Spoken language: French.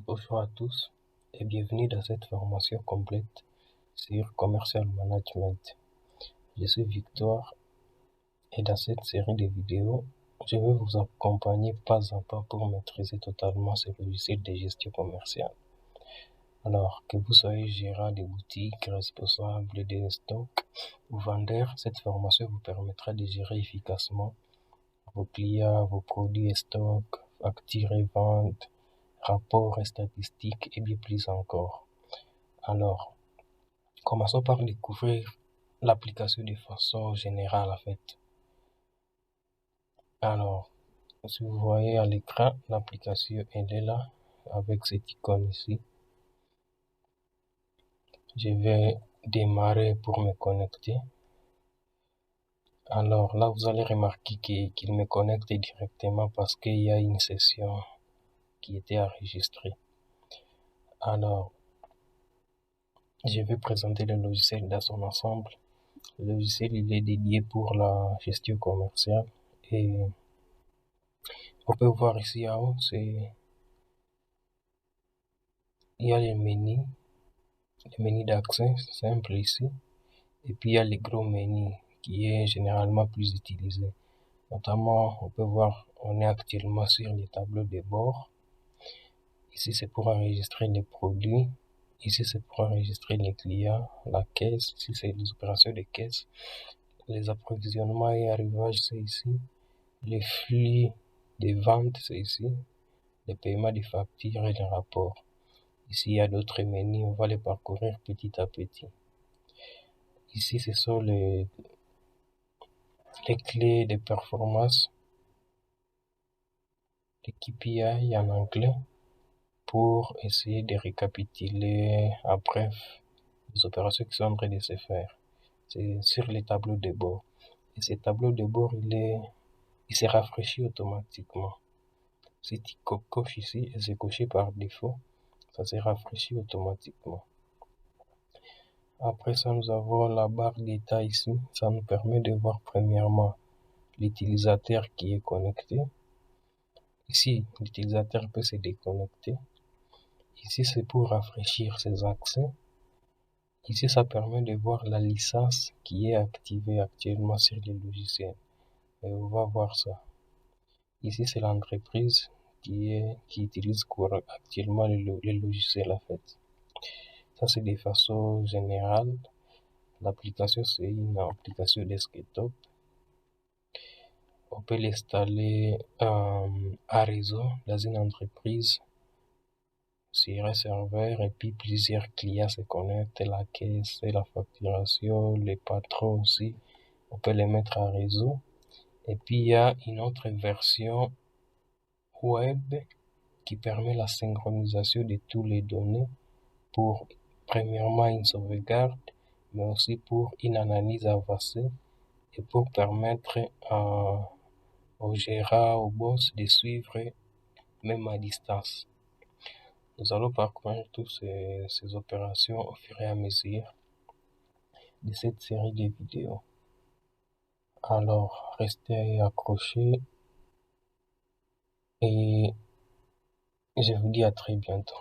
Bonjour à tous et bienvenue dans cette formation complète sur Commercial Management. Je suis Victor et dans cette série de vidéos, je vais vous accompagner pas à pas pour maîtriser totalement ce logiciel de gestion commerciale. Alors, que vous soyez gérant de boutique, responsable de stock ou vendeur, cette formation vous permettra de gérer efficacement vos clients, vos produits et stocks, factures et ventes, rapports et statistiques et bien plus encore. Alors, commençons par découvrir l'application de façon générale en fait. Alors, si vous voyez à l'écran, l'application elle est là avec cette icône ici. Je vais démarrer pour me connecter. Alors là, vous allez remarquer qu'il me connecte directement parce qu'il y a une session qui était enregistrée. Alors, je vais présenter le logiciel dans son ensemble. Le logiciel il est dédié pour la gestion commerciale et on peut voir ici en haut, il y a les menus d'accès simple ici et puis il y a les gros menus qui est généralement plus utilisé. Notamment, on peut voir, on est actuellement sur les tableaux de bord. Ici, c'est pour enregistrer les produits. Ici, c'est pour enregistrer les clients, la caisse. Ici, c'est les opérations de caisse. Les approvisionnements et arrivages, c'est ici. Les flux de vente, c'est ici. Les paiements des factures et les rapports. Ici, il y a d'autres menus. On va les parcourir petit à petit. Ici, ce sont les clés de performance, les KPI en anglais, pour essayer de récapituler en bref les opérations qui sont en train de se faire. C'est sur les tableaux de bord. Et ces tableaux de bord, il se rafraîchit automatiquement. Si tu coches ici et c'est coché par défaut, ça se rafraîchit automatiquement. Après ça, nous avons la barre d'état ici. Ça nous permet de voir premièrement l'utilisateur qui est connecté. Ici, l'utilisateur peut se déconnecter. Ici, c'est pour rafraîchir ses accès. Ici, ça permet de voir la licence qui est activée actuellement sur les logiciels. Et on va voir ça. Ici, c'est l'entreprise qui utilise actuellement les logiciels en fait. Ça, c'est de façon générale. L'application, c'est une application desktop. On peut l'installer à réseau dans une entreprise sur un serveur et puis plusieurs clients se connectent, la caisse et la facturation, les patrons aussi. On peut les mettre à réseau. Et puis il y a une autre version web qui permet la synchronisation de toutes les données pour premièrement une sauvegarde, mais aussi pour une analyse avancée et pour permettre au gérant, au boss de suivre même à distance. Nous allons parcourir toutes ces opérations au fur et à mesure de cette série de vidéos. Alors, restez accrochés et je vous dis à très bientôt.